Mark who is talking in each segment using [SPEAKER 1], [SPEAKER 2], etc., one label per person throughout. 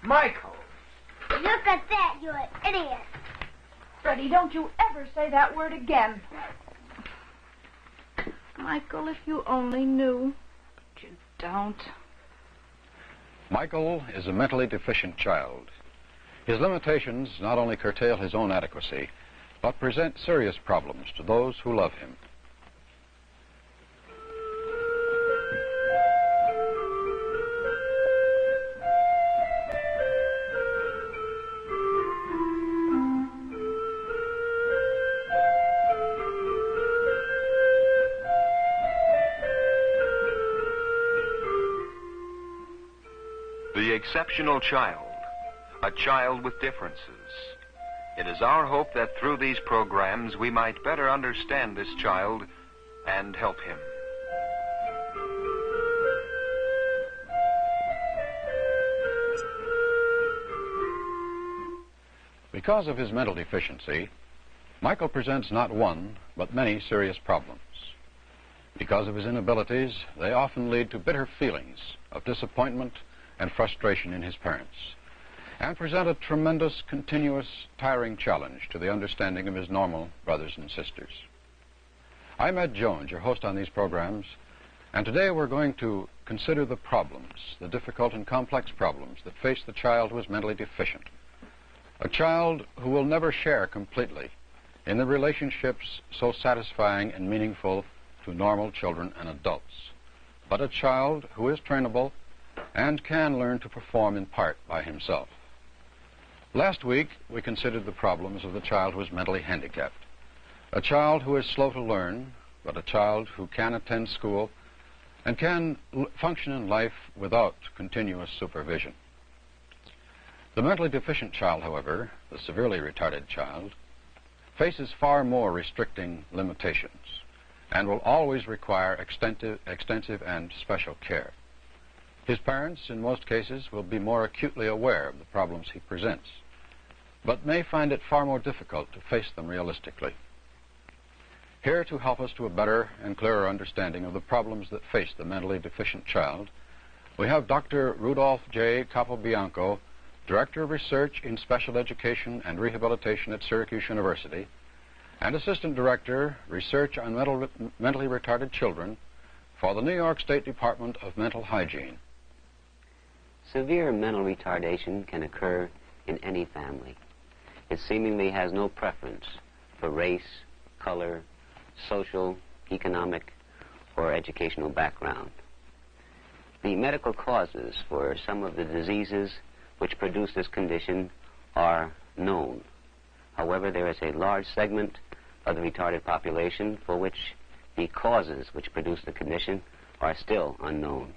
[SPEAKER 1] Michael.
[SPEAKER 2] Look at that, you idiot.
[SPEAKER 3] Freddie, don't you ever say that word again. Michael, if you only knew. But you don't.
[SPEAKER 4] Michael is a mentally deficient child. His limitations not only curtail his own adequacy, but present serious problems to those who love him.
[SPEAKER 5] The exceptional child, a child with differences. It is our hope that through these programs we might better understand this child and help him.
[SPEAKER 4] Because of his mental deficiency, Michael presents not one, but many serious problems. Because of his inabilities, they often lead to bitter feelings of disappointment and frustration in his parents, and present a tremendous, continuous, tiring challenge to the understanding of his normal brothers and sisters. I'm Ed Jones, your host on these programs, and today we're going to consider the problems, the difficult and complex problems that face the child who is mentally deficient. A child who will never share completely in the relationships so satisfying and meaningful to normal children and adults, but a child who is trainable and can learn to perform in part by himself. Last week, we considered the problems of the child who is mentally handicapped. A child who is slow to learn, but a child who can attend school and can function in life without continuous supervision. The mentally deficient child, however, the severely retarded child, faces far more restricting limitations and will always require extensive and special care. His parents, in most cases, will be more acutely aware of the problems he presents, but may find it far more difficult to face them realistically. Here to help us to a better and clearer understanding of the problems that face the mentally deficient child, we have Dr. Rudolph J. Capobianco, Director of Research in Special Education and Rehabilitation at Syracuse University, and Assistant Director, Research on Mentally Retarded Children for the New York State Department of Mental Hygiene.
[SPEAKER 6] Severe mental retardation can occur in any family. It seemingly has no preference for race, color, social, economic, or educational background. The medical causes for some of the diseases which produce this condition are known. However, there is a large segment of the retarded population for which the causes which produce the condition are still unknown.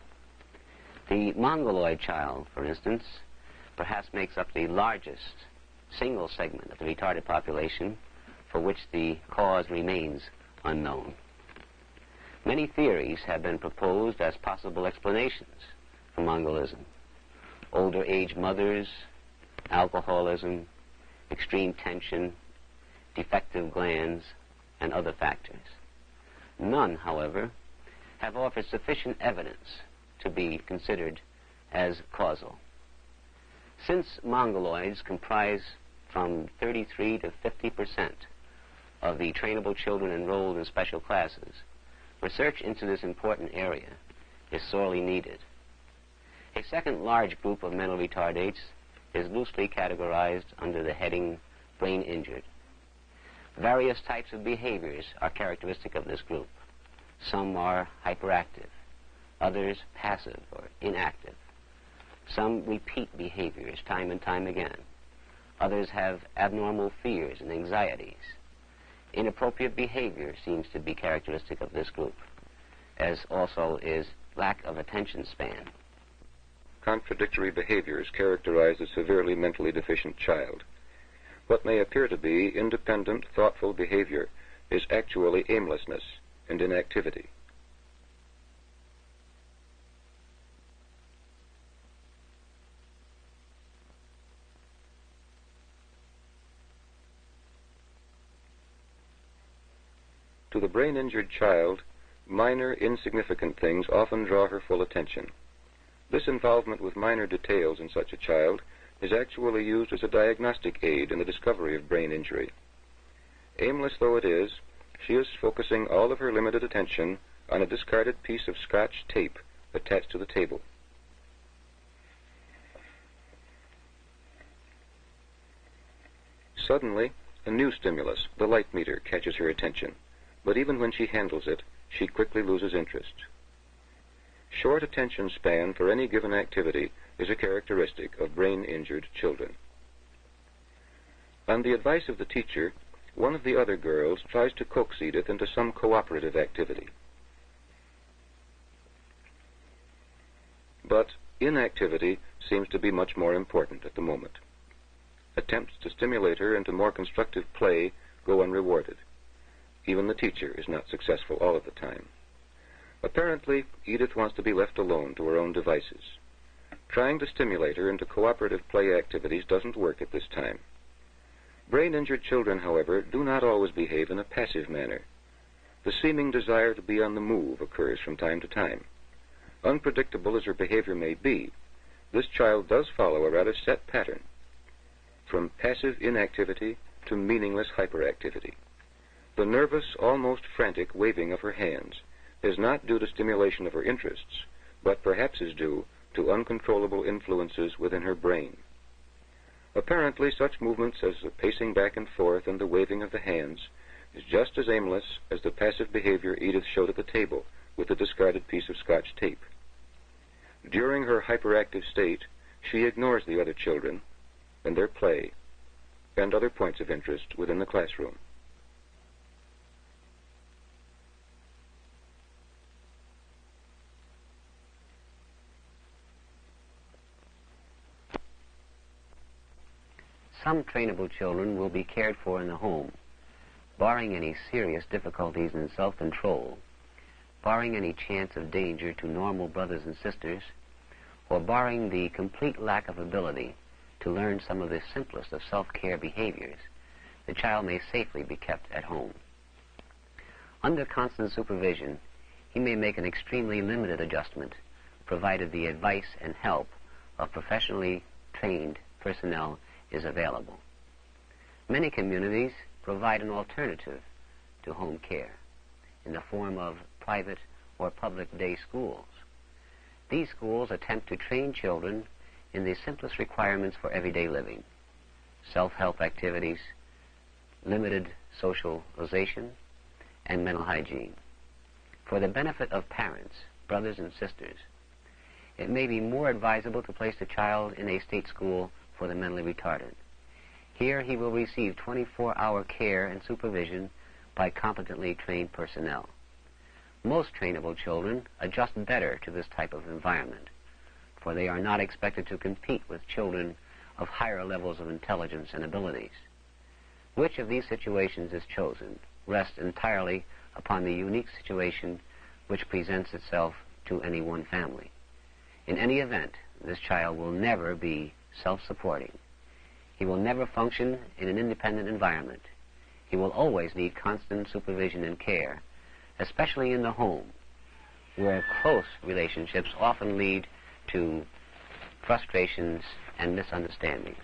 [SPEAKER 6] The mongoloid child, for instance, perhaps makes up the largest single segment of the retarded population for which the cause remains unknown. Many theories have been proposed as possible explanations for Mongolism. Older age mothers, alcoholism, extreme tension, defective glands, and other factors. None, however, have offered sufficient evidence to be considered as causal. Since mongoloids comprise from 33 to 50% of the trainable children enrolled in special classes, research into this important area is sorely needed. A second large group of mental retardates is loosely categorized under the heading brain injured. Various types of behaviors are characteristic of this group. Some are hyperactive, others passive or inactive. Some repeat behaviors time and time again. Others have abnormal fears and anxieties. Inappropriate behavior seems to be characteristic of this group, as also is lack of attention span.
[SPEAKER 7] Contradictory behaviors characterize a severely mentally deficient child. What may appear to be independent, thoughtful behavior is actually aimlessness and inactivity. To the brain-injured child, minor, insignificant things often draw her full attention. This involvement with minor details in such a child is actually used as a diagnostic aid in the discovery of brain injury. Aimless though it is, she is focusing all of her limited attention on a discarded piece of Scotch tape attached to the table. Suddenly, a new stimulus, the light meter, catches her attention, but even when she handles it, she quickly loses interest. Short attention span for any given activity is a characteristic of brain-injured children. On the advice of the teacher, one of the other girls tries to coax Edith into some cooperative activity. But inactivity seems to be much more important at the moment. Attempts to stimulate her into more constructive play go unrewarded. Even the teacher is not successful all of the time. Apparently, Edith wants to be left alone to her own devices. Trying to stimulate her into cooperative play activities doesn't work at this time. Brain-injured children, however, do not always behave in a passive manner. The seeming desire to be on the move occurs from time to time. Unpredictable as her behavior may be, this child does follow a rather set pattern, from passive inactivity to meaningless hyperactivity. The nervous, almost frantic waving of her hands is not due to stimulation of her interests, but perhaps is due to uncontrollable influences within her brain. Apparently, such movements as the pacing back and forth and the waving of the hands is just as aimless as the passive behavior Edith showed at the table with the discarded piece of Scotch tape. During her hyperactive state, she ignores the other children and their play and other points of interest within the classroom.
[SPEAKER 6] Some trainable children will be cared for in the home, barring any serious difficulties in self-control, barring any chance of danger to normal brothers and sisters, or barring the complete lack of ability to learn some of the simplest of self-care behaviors. The child may safely be kept at home. Under constant supervision, he may make an extremely limited adjustment, provided the advice and help of professionally trained personnel is available. Many communities provide an alternative to home care in the form of private or public day schools. These schools attempt to train children in the simplest requirements for everyday living: self-help activities, limited socialization, and mental hygiene. For the benefit of parents, brothers, and sisters, it may be more advisable to place the child in a state school for the mentally retarded. Here he will receive 24-hour care and supervision by competently trained personnel. Most trainable children adjust better to this type of environment, for they are not expected to compete with children of higher levels of intelligence and abilities. Which of these situations is chosen rests entirely upon the unique situation which presents itself to any one family. In any event, this child will never be self-supporting. He will never function in an independent environment. He will always need constant supervision and care, especially in the home, where close relationships often lead to frustrations and misunderstandings.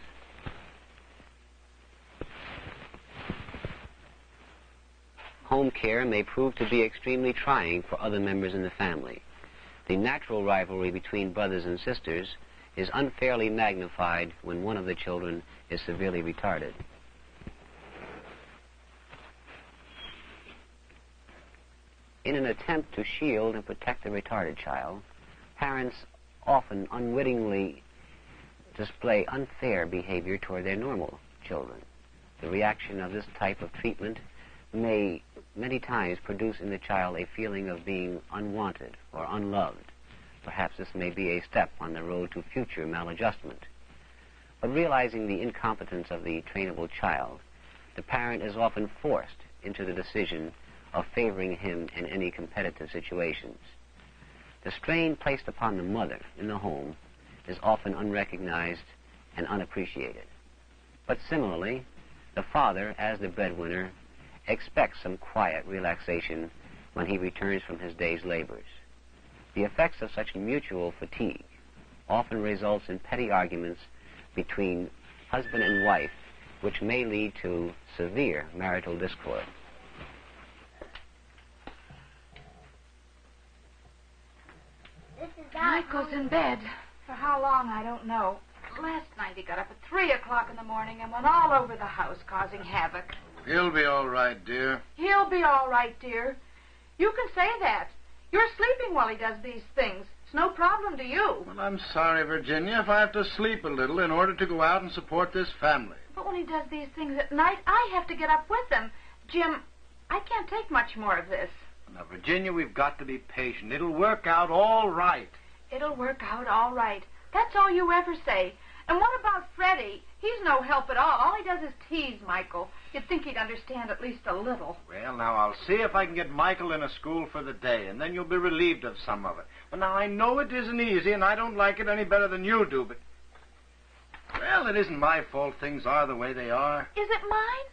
[SPEAKER 6] Home care may prove to be extremely trying for other members in the family. The natural rivalry between brothers and sisters is unfairly magnified when one of the children is severely retarded. In an attempt to shield and protect the retarded child, parents often unwittingly display unfair behavior toward their normal children. The reaction of this type of treatment may many times produce in the child a feeling of being unwanted or unloved. Perhaps this may be a step on the road to future maladjustment. But realizing the incompetence of the trainable child, the parent is often forced into the decision of favoring him in any competitive situations. The strain placed upon the mother in the home is often unrecognized and unappreciated. But similarly, the father, as the breadwinner, expects some quiet relaxation when he returns from his day's labors. The effects of such mutual fatigue often results in petty arguments between husband and wife, which may lead to severe marital discord.
[SPEAKER 3] Michael's in bed. For how long, I don't know. Last night he got up at 3 o'clock in the morning and went all over the house, causing havoc.
[SPEAKER 1] He'll be all right, dear.
[SPEAKER 3] He'll be all right, dear. You can say that. You're sleeping while he does these things. It's no problem to you.
[SPEAKER 1] Well, I'm sorry, Virginia, if I have to sleep a little in order to go out and support this family.
[SPEAKER 3] But when he does these things at night, I have to get up with him. Jim, I can't take much more of this.
[SPEAKER 1] Now, Virginia, we've got to be patient. It'll work out all right.
[SPEAKER 3] It'll work out all right. That's all you ever say. And what about Freddie? He's no help at all. All he does is tease Michael. You'd think he'd understand at least a little.
[SPEAKER 1] Well, now, I'll see if I can get Michael in a school for the day, and then you'll be relieved of some of it. But now, I know it isn't easy, and I don't like it any better than you do, but... Well, it isn't my fault things are the way they are.
[SPEAKER 3] Is it mine?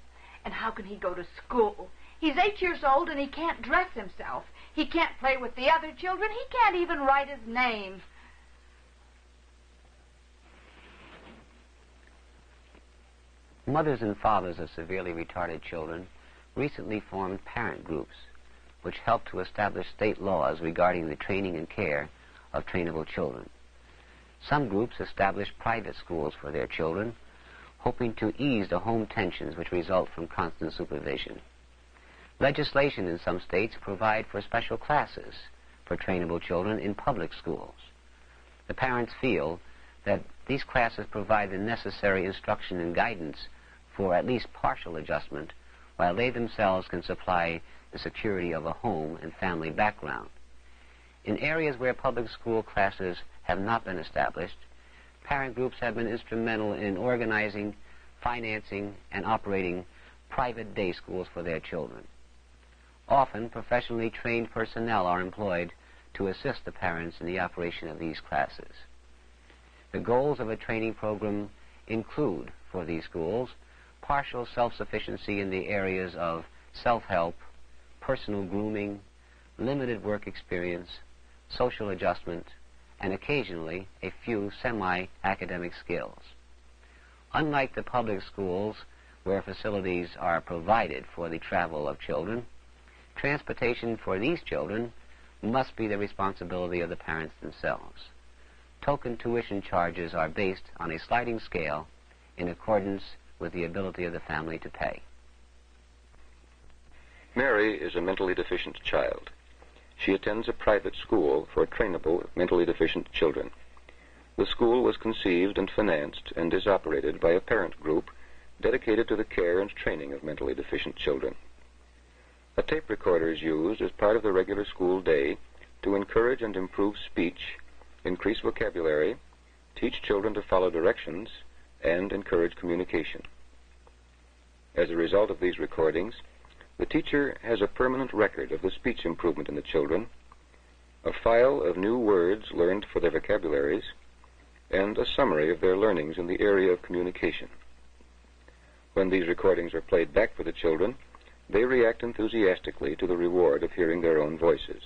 [SPEAKER 3] And how can he go to school? He's 8 years old, and he can't dress himself. He can't play with the other children. He can't even write his name.
[SPEAKER 6] Mothers and fathers of severely retarded children recently formed parent groups, which help to establish state laws regarding the training and care of trainable children. Some groups establish private schools for their children, hoping to ease the home tensions which result from constant supervision. Legislation in some states provide for special classes for trainable children in public schools. The parents feel that these classes provide the necessary instruction and guidance for at least partial adjustment, while they themselves can supply the security of a home and family background. In areas where public school classes have not been established, parent groups have been instrumental in organizing, financing, and operating private day schools for their children. Often, professionally trained personnel are employed to assist the parents in the operation of these classes. The goals of a training program include, for these schools, partial self-sufficiency in the areas of self-help, personal grooming, limited work experience, social adjustment, and occasionally a few semi-academic skills. Unlike the public schools, where facilities are provided for the travel of children, transportation for these children must be the responsibility of the parents themselves. Token tuition charges are based on a sliding scale in accordance with the ability of the family to pay.
[SPEAKER 7] Mary is a mentally deficient child. She attends a private school for trainable mentally deficient children. The school was conceived and financed and is operated by a parent group dedicated to the care and training of mentally deficient children. A tape recorder is used as part of the regular school day to encourage and improve speech, increase vocabulary, teach children to follow directions, and encourage communication. As a result of these recordings, the teacher has a permanent record of the speech improvement in the children, a file of new words learned for their vocabularies, and a summary of their learnings in the area of communication. When these recordings are played back for the children, they react enthusiastically to the reward of hearing their own voices.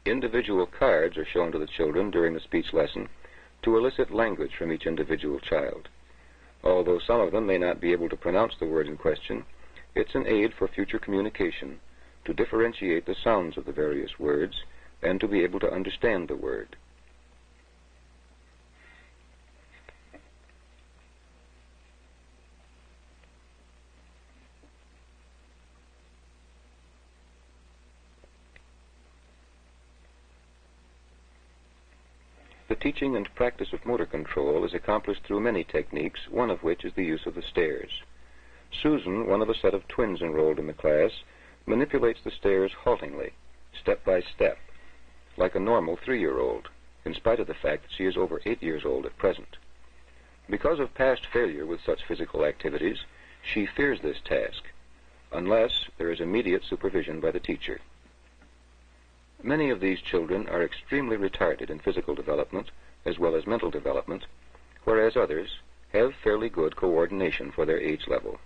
[SPEAKER 7] Individual cards are shown to the children during the speech lesson to elicit language from each individual child. Although some of them may not be able to pronounce the word in question, it's an aid for future communication to differentiate the sounds of the various words and to be able to understand the word. The teaching and practice of motor control is accomplished through many techniques, one of which is the use of the stairs. Susan, one of a set of twins enrolled in the class, manipulates the stairs haltingly, step by step, like a normal 3-year-old, in spite of the fact that she is over 8 years old at present. Because of past failure with such physical activities, she fears this task, unless there is immediate supervision by the teacher. Many of these children are extremely retarded in physical development as well as mental development, whereas others have fairly good coordination for their age level.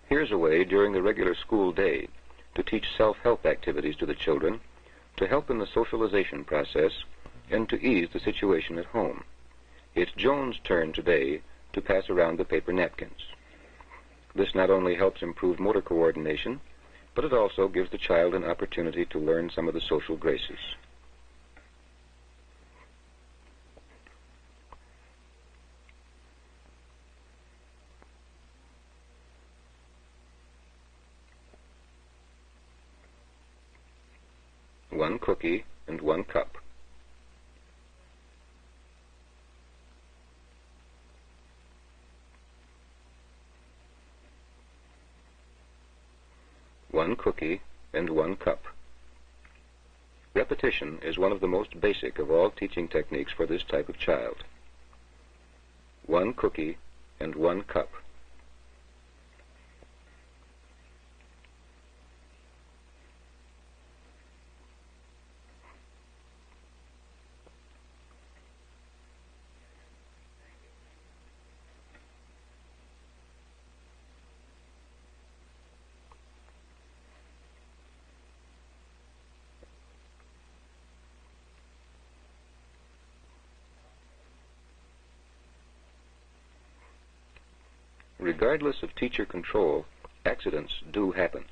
[SPEAKER 7] Here's a way during the regular school day to teach self-help activities to the children to help in the socialization process and to ease the situation at home. It's Joan's turn today to pass around the paper napkins. This not only helps improve motor coordination, but it also gives the child an opportunity to learn some of the social graces. One cookie and 1 cup. One cookie and 1 cup. Repetition is one of the most basic of all teaching techniques for this type of child. 1 cookie and 1 cup. Regardless of teacher control, accidents do happen.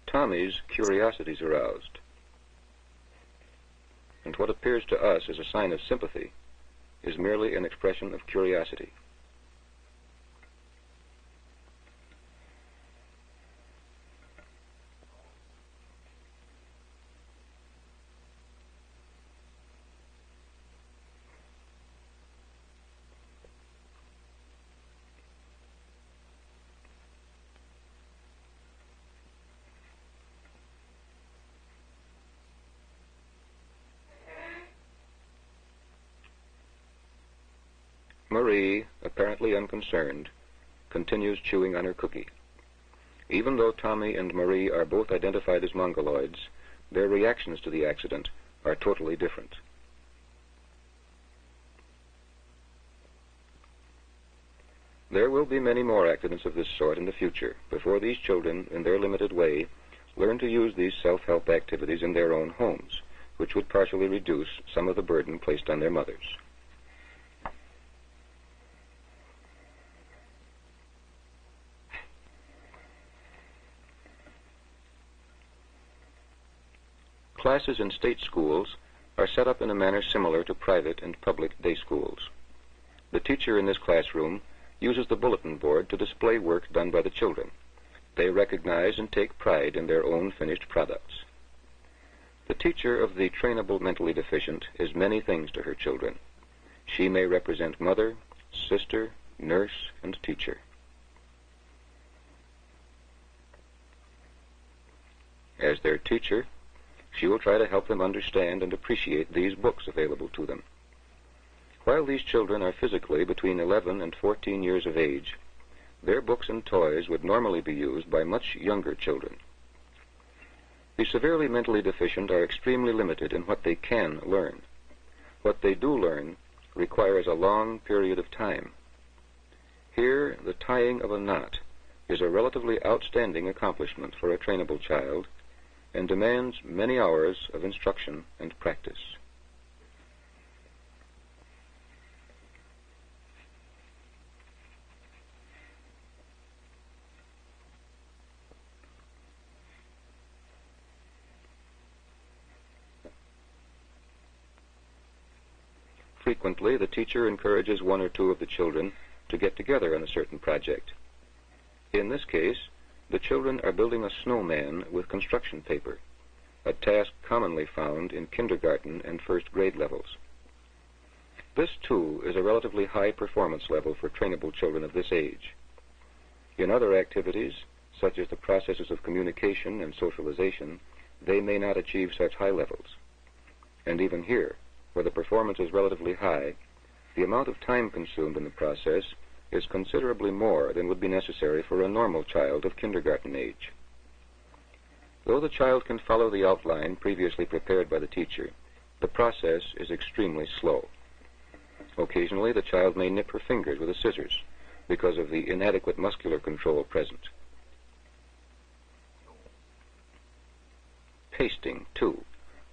[SPEAKER 7] Tommy's curiosity is aroused, and what appears to us as a sign of sympathy is merely an expression of curiosity. Marie, apparently unconcerned, continues chewing on her cookie. Even though Tommy and Marie are both identified as mongoloids, their reactions to the accident are totally different. There will be many more accidents of this sort in the future before these children, in their limited way, learn to use these self-help activities in their own homes, which would partially reduce some of the burden placed on their mothers. Classes in state schools are set up in a manner similar to private and public day schools. The teacher in this classroom uses the bulletin board to display work done by the children. They recognize and take pride in their own finished products. The teacher of the trainable mentally deficient is many things to her children. She may represent mother, sister, nurse, and teacher. As their teacher, she will try to help them understand and appreciate these books available to them. While these children are physically between 11 and 14 years of age, their books and toys would normally be used by much younger children. The severely mentally deficient are extremely limited in what they can learn. What they do learn requires a long period of time. Here, the tying of a knot is a relatively outstanding accomplishment for a trainable child, and demands many hours of instruction and practice. Frequently, the teacher encourages 1 or 2 of the children to get together on a certain project. In this case, the children are building a snowman with construction paper, a task commonly found in kindergarten and first grade levels. This, too, is a relatively high performance level for trainable children of this age. In other activities, such as the processes of communication and socialization, they may not achieve such high levels. And even here, where the performance is relatively high, the amount of time consumed in the process is considerably more than would be necessary for a normal child of kindergarten age. Though the child can follow the outline previously prepared by the teacher, the process is extremely slow. Occasionally, the child may nip her fingers with the scissors because of the inadequate muscular control present. Pasting, too,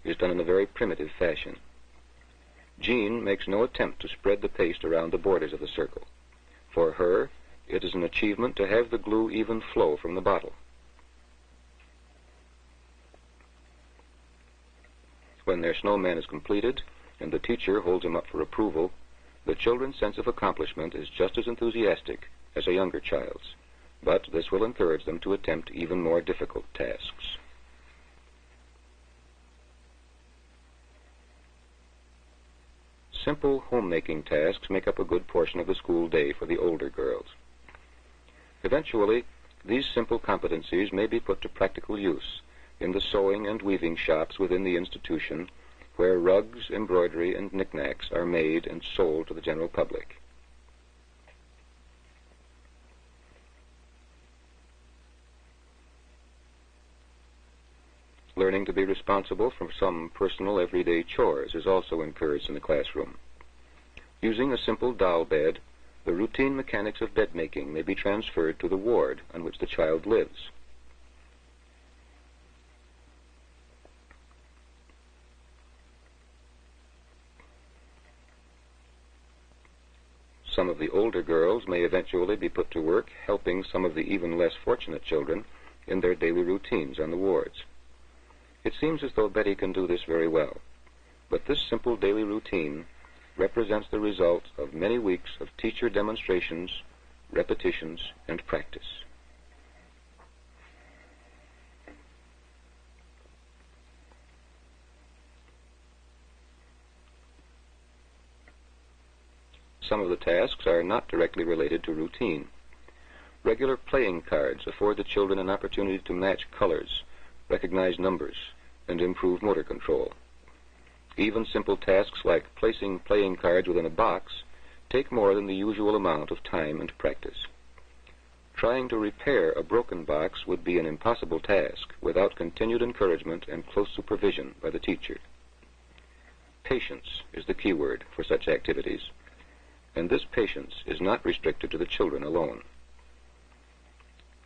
[SPEAKER 7] is done in a very primitive fashion. Jean makes no attempt to spread the paste around the borders of the circle. For her, it is an achievement to have the glue even flow from the bottle. When their snowman is completed and the teacher holds him up for approval, the children's sense of accomplishment is just as enthusiastic as a younger child's, but this will encourage them to attempt even more difficult tasks. Simple homemaking tasks make up a good portion of the school day for the older girls. Eventually, these simple competencies may be put to practical use in the sewing and weaving shops within the institution, where rugs, embroidery, and knickknacks are made and sold to the general public. Learning to be responsible for some personal everyday chores is also encouraged in the classroom. Using a simple doll bed, the routine mechanics of bed making may be transferred to the ward on which the child lives. Some of the older girls may eventually be put to work helping some of the even less fortunate children in their daily routines on the wards. It seems as though Betty can do this very well, but this simple daily routine represents the result of many weeks of teacher demonstrations, repetitions, and practice. Some of the tasks are not directly related to routine. Regular playing cards afford the children an opportunity to match colors, recognize numbers, and improve motor control. Even simple tasks like placing playing cards within a box take more than the usual amount of time and practice. Trying to repair a broken box would be an impossible task without continued encouragement and close supervision by the teacher. Patience is the key word for such activities, and this patience is not restricted to the children alone.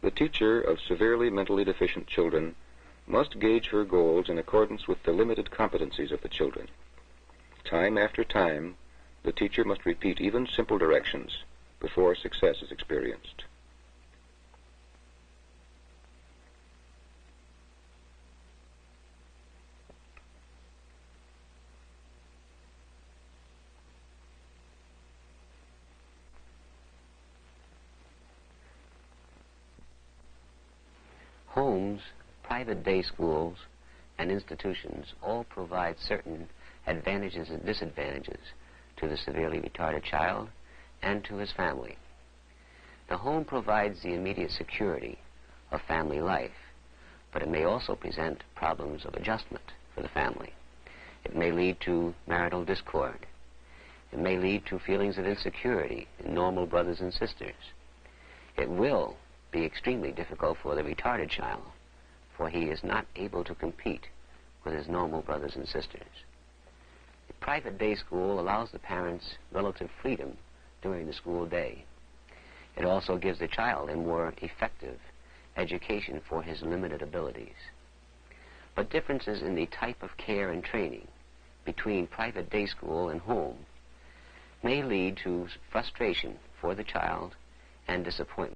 [SPEAKER 7] The teacher of severely mentally deficient children must gauge her goals in accordance with the limited competencies of the children. Time after time, the teacher must repeat even simple directions before success is experienced.
[SPEAKER 6] Homes, private day schools, and institutions all provide certain advantages and disadvantages to the severely retarded child and to his family. The home provides the immediate security of family life, but it may also present problems of adjustment for the family. It may lead to marital discord. It may lead to feelings of insecurity in normal brothers and sisters. It will be extremely difficult for the retarded child, for he is not able to compete with his normal brothers and sisters. The private day school allows the parents relative freedom during the school day. It also gives the child a more effective education for his limited abilities. But differences in the type of care and training between private day school and home may lead to frustration for the child and disappointment